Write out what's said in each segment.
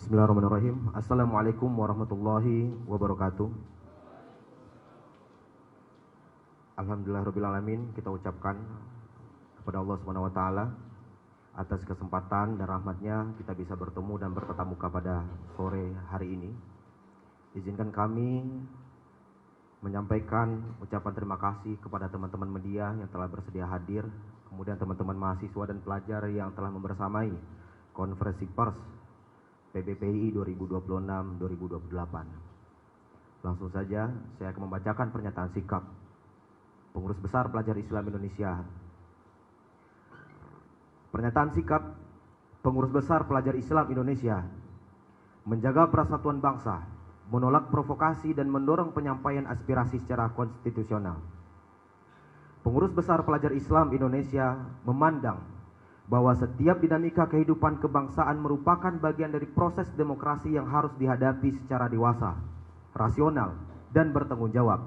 Bismillahirrahmanirrahim. Assalamualaikum warahmatullahi wabarakatuh. Alhamdulillahirrahmanirrahim. Kita ucapkan kepada Allah Subhanahu wa Ta'ala atas kesempatan dan rahmatnya kita bisa bertemu dan bertatap muka pada sore hari ini. Izinkan kami menyampaikan ucapan terima kasih kepada teman-teman media yang telah bersedia hadir, kemudian teman-teman mahasiswa dan pelajar yang telah membersamai konferensi pers PBPI 2026-2028. Langsung saja saya akan membacakan pernyataan sikap Pengurus Besar Pelajar Islam Indonesia. Pernyataan sikap Pengurus Besar Pelajar Islam Indonesia: menjaga persatuan bangsa, menolak provokasi dan mendorong penyampaian aspirasi secara konstitusional. Pengurus Besar Pelajar Islam Indonesia memandang bahwa setiap dinamika kehidupan kebangsaan merupakan bagian dari proses demokrasi yang harus dihadapi secara dewasa, rasional, dan bertanggung jawab.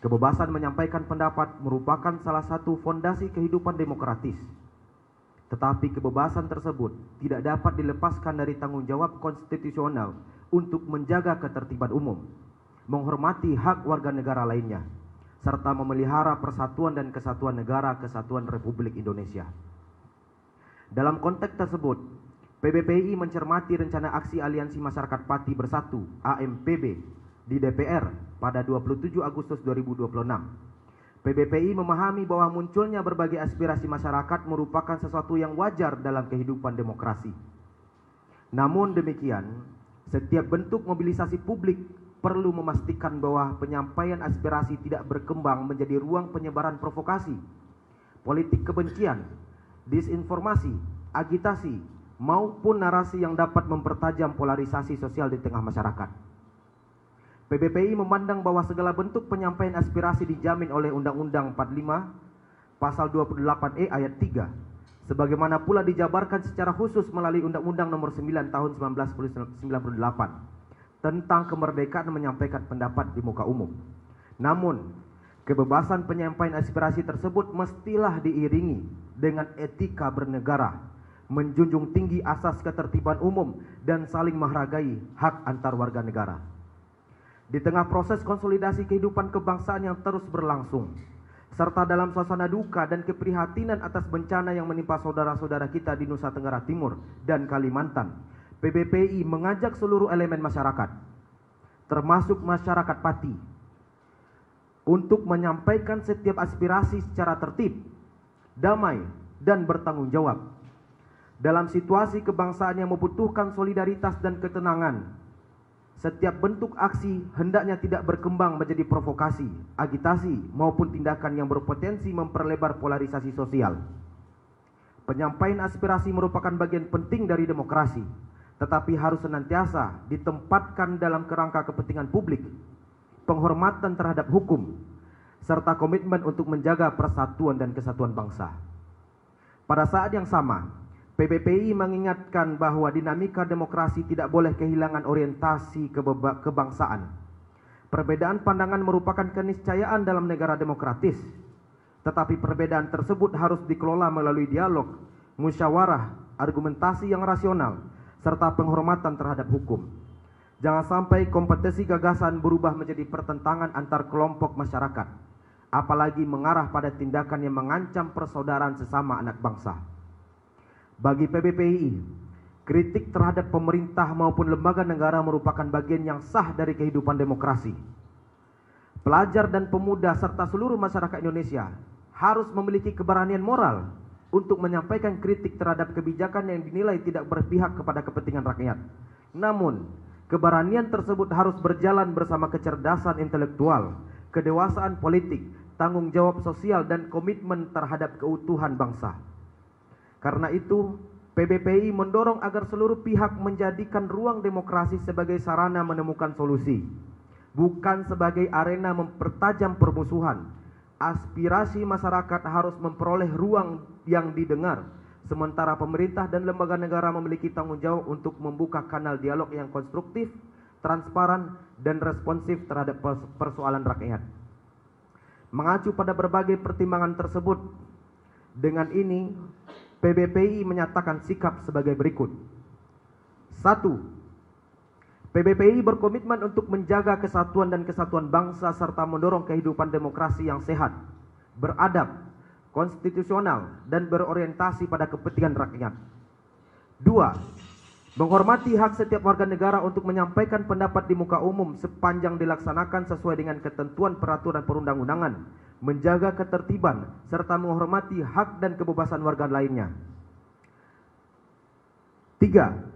Kebebasan menyampaikan pendapat merupakan salah satu fondasi kehidupan demokratis. Tetapi kebebasan tersebut tidak dapat dilepaskan dari tanggung jawab konstitusional untuk menjaga ketertiban umum, menghormati hak warga negara lainnya, serta memelihara persatuan dan kesatuan negara kesatuan Republik Indonesia. Dalam konteks tersebut, PBPI mencermati rencana aksi Aliansi Masyarakat Pati Bersatu (AMPB) di DPR pada 27 Agustus 2026. PBPI memahami bahwa munculnya berbagai aspirasi masyarakat merupakan sesuatu yang wajar dalam kehidupan demokrasi. Namun demikian, setiap bentuk mobilisasi publik perlu memastikan bahwa penyampaian aspirasi tidak berkembang menjadi ruang penyebaran provokasi, politik kebencian, disinformasi, agitasi, maupun narasi yang dapat mempertajam polarisasi sosial di tengah masyarakat. PBPI memandang bahwa segala bentuk penyampaian aspirasi dijamin oleh Undang-Undang 45 Pasal 28E ayat 3, sebagaimana pula dijabarkan secara khusus melalui Undang-Undang Nomor 9 Tahun 1998 tentang kemerdekaan menyampaikan pendapat di muka umum. Namun, kebebasan penyampaian aspirasi tersebut mestilah diiringi dengan etika bernegara, menjunjung tinggi asas ketertiban umum, dan saling menghargai hak antar warga negara. Di tengah proses konsolidasi kehidupan kebangsaan yang terus berlangsung, serta dalam suasana duka dan keprihatinan atas bencana yang menimpa saudara-saudara kita di Nusa Tenggara Timur dan Kalimantan, PBPI mengajak seluruh elemen masyarakat, termasuk masyarakat Pati, untuk menyampaikan setiap aspirasi secara tertib, damai, dan bertanggung jawab. Dalam situasi kebangsaan yang membutuhkan solidaritas dan ketenangan, setiap bentuk aksi hendaknya tidak berkembang menjadi provokasi, agitasi, maupun tindakan yang berpotensi memperlebar polarisasi sosial. Penyampaian aspirasi merupakan bagian penting dari demokrasi, tetapi harus senantiasa ditempatkan dalam kerangka kepentingan publik, penghormatan terhadap hukum, serta komitmen untuk menjaga persatuan dan kesatuan bangsa. Pada saat yang sama, PBPI mengingatkan bahwa dinamika demokrasi tidak boleh kehilangan orientasi kebangsaan. Perbedaan pandangan merupakan keniscayaan dalam negara demokratis, tetapi perbedaan tersebut harus dikelola melalui dialog, musyawarah, argumentasi yang rasional, serta penghormatan terhadap hukum. Jangan sampai kompetisi gagasan berubah menjadi pertentangan antar kelompok masyarakat, apalagi mengarah pada tindakan yang mengancam persaudaraan sesama anak bangsa. Bagi PBPI, kritik terhadap pemerintah maupun lembaga negara merupakan bagian yang sah dari kehidupan demokrasi. Pelajar dan pemuda serta seluruh masyarakat Indonesia harus memiliki keberanian moral untuk menyampaikan kritik terhadap kebijakan yang dinilai tidak berpihak kepada kepentingan rakyat. Namun, keberanian tersebut harus berjalan bersama kecerdasan intelektual, kedewasaan politik, tanggung jawab sosial, dan komitmen terhadap keutuhan bangsa. Karena itu, PBPI mendorong agar seluruh pihak menjadikan ruang demokrasi sebagai sarana menemukan solusi, bukan sebagai arena mempertajam permusuhan. Aspirasi masyarakat harus memperoleh ruang yang didengar, sementara pemerintah dan lembaga negara memiliki tanggung jawab untuk membuka kanal dialog yang konstruktif, transparan, dan responsif terhadap persoalan rakyat. Mengacu pada berbagai pertimbangan tersebut, dengan ini PBPI menyatakan sikap sebagai berikut. 1. PBPI berkomitmen untuk menjaga kesatuan dan kesatuan bangsa serta mendorong kehidupan demokrasi yang sehat, beradab, konstitusional, dan berorientasi pada kepentingan rakyat. 2. Menghormati hak setiap warga negara untuk menyampaikan pendapat di muka umum sepanjang dilaksanakan sesuai dengan ketentuan peraturan perundang-undangan, menjaga ketertiban, serta menghormati hak dan kebebasan warga lainnya. 3.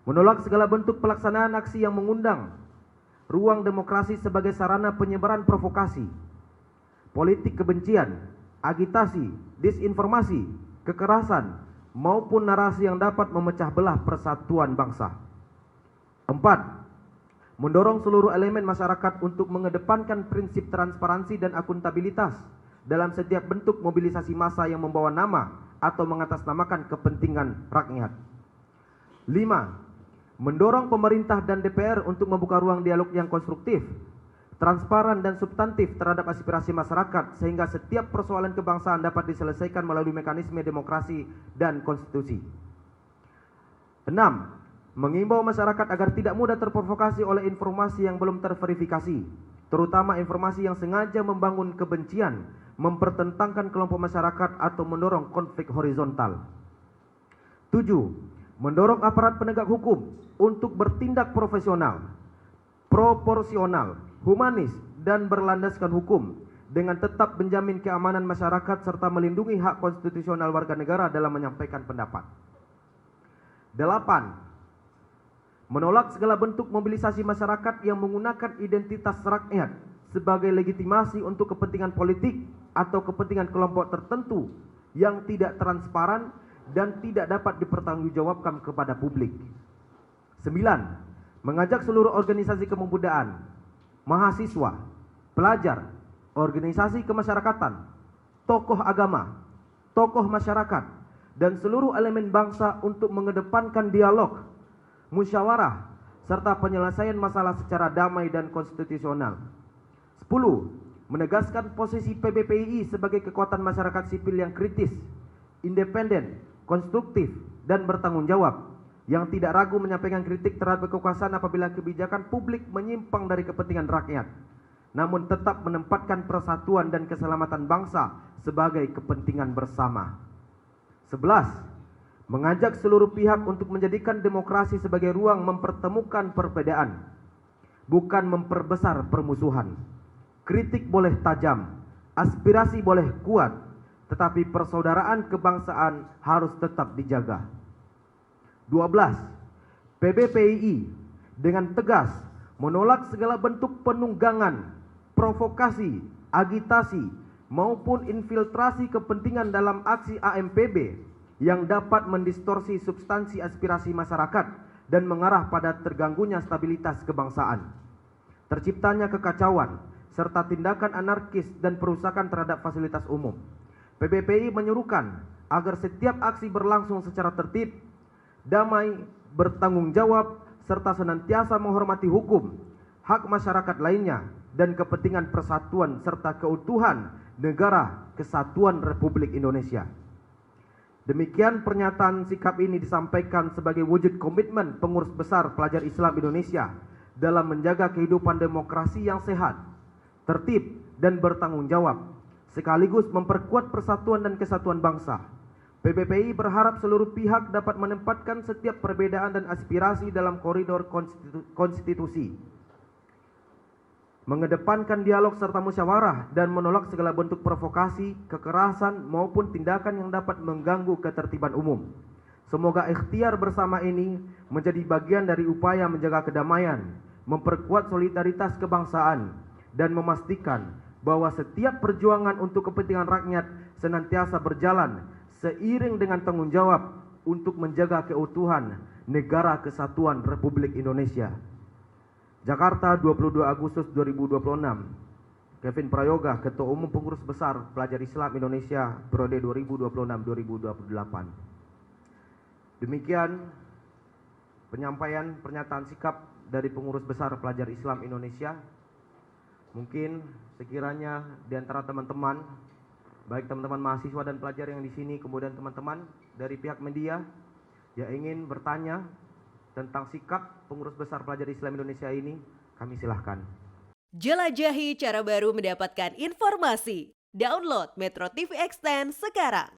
Menolak segala bentuk pelaksanaan aksi yang mengundang ruang demokrasi sebagai sarana penyebaran provokasi, politik kebencian, agitasi, disinformasi, kekerasan, maupun narasi yang dapat memecah belah persatuan bangsa. 4. Mendorong seluruh elemen masyarakat untuk mengedepankan prinsip transparansi dan akuntabilitas dalam setiap bentuk mobilisasi massa yang membawa nama atau mengatasnamakan kepentingan rakyat. 5. Mendorong pemerintah dan DPR untuk membuka ruang dialog yang konstruktif, transparan dan substantif terhadap aspirasi masyarakat sehingga setiap persoalan kebangsaan dapat diselesaikan melalui mekanisme demokrasi dan konstitusi. 6. Mengimbau masyarakat agar tidak mudah terprovokasi oleh informasi yang belum terverifikasi, terutama informasi yang sengaja membangun kebencian, mempertentangkan kelompok masyarakat atau mendorong konflik horizontal. 7. Mendorong aparat penegak hukum untuk bertindak profesional, proporsional, humanis, dan berlandaskan hukum dengan tetap menjamin keamanan masyarakat serta melindungi hak konstitusional warga negara dalam menyampaikan pendapat. 8. Menolak segala bentuk mobilisasi masyarakat yang menggunakan identitas rakyat sebagai legitimasi untuk kepentingan politik atau kepentingan kelompok tertentu yang tidak transparan dan tidak dapat dipertanggungjawabkan kepada publik. 9. Mengajak seluruh organisasi kepemudaan, mahasiswa, pelajar, organisasi kemasyarakatan, tokoh agama, tokoh masyarakat, dan seluruh elemen bangsa untuk mengedepankan dialog, musyawarah, serta penyelesaian masalah secara damai dan konstitusional. 10. Menegaskan posisi PBPI sebagai kekuatan masyarakat sipil yang kritis, independen, konstruktif, dan bertanggung jawab, yang tidak ragu menyampaikan kritik terhadap kekuasaan apabila kebijakan publik menyimpang dari kepentingan rakyat, namun tetap menempatkan persatuan dan keselamatan bangsa sebagai kepentingan bersama. 11. Mengajak seluruh pihak untuk menjadikan demokrasi sebagai ruang mempertemukan perbedaan, bukan memperbesar permusuhan. Kritik boleh tajam, aspirasi boleh kuat, tetapi persaudaraan kebangsaan harus tetap dijaga. 12. PBPI dengan tegas menolak segala bentuk penunggangan, provokasi, agitasi, maupun infiltrasi kepentingan dalam aksi AMPB yang dapat mendistorsi substansi aspirasi masyarakat dan mengarah pada terganggunya stabilitas kebangsaan, terciptanya kekacauan, serta tindakan anarkis dan perusakan terhadap fasilitas umum. PBPI menyuruhkan agar setiap aksi berlangsung secara tertib, damai, bertanggung jawab, serta senantiasa menghormati hukum, hak masyarakat lainnya, dan kepentingan persatuan serta keutuhan negara kesatuan Republik Indonesia. Demikian pernyataan sikap ini disampaikan sebagai wujud komitmen Pengurus Besar Pelajar Islam Indonesia dalam menjaga kehidupan demokrasi yang sehat, tertib, dan bertanggung jawab, sekaligus memperkuat persatuan dan kesatuan bangsa. PBPI berharap seluruh pihak dapat menempatkan setiap perbedaan dan aspirasi dalam koridor konstitusi, mengedepankan dialog serta musyawarah, dan menolak segala bentuk provokasi, kekerasan, maupun tindakan yang dapat mengganggu ketertiban umum. Semoga ikhtiar bersama ini menjadi bagian dari upaya menjaga kedamaian, memperkuat solidaritas kebangsaan, dan memastikan bahwa setiap perjuangan untuk kepentingan rakyat senantiasa berjalan seiring dengan tanggung jawab untuk menjaga keutuhan Negara Kesatuan Republik Indonesia. Jakarta, 22 Agustus 2026. Kevin Prayoga, Ketua Umum Pengurus Besar Pelajar Islam Indonesia periode 2026-2028. Demikian penyampaian pernyataan sikap dari Pengurus Besar Pelajar Islam Indonesia. Mungkin sekiranya di antara teman-teman, baik teman-teman mahasiswa dan pelajar yang di sini, kemudian teman-teman dari pihak media yang ingin bertanya tentang sikap pengurus besar pelajar Islam Indonesia ini, kami silahkan. Jelajahi cara baru mendapatkan informasi. Download Metro TV Extend sekarang.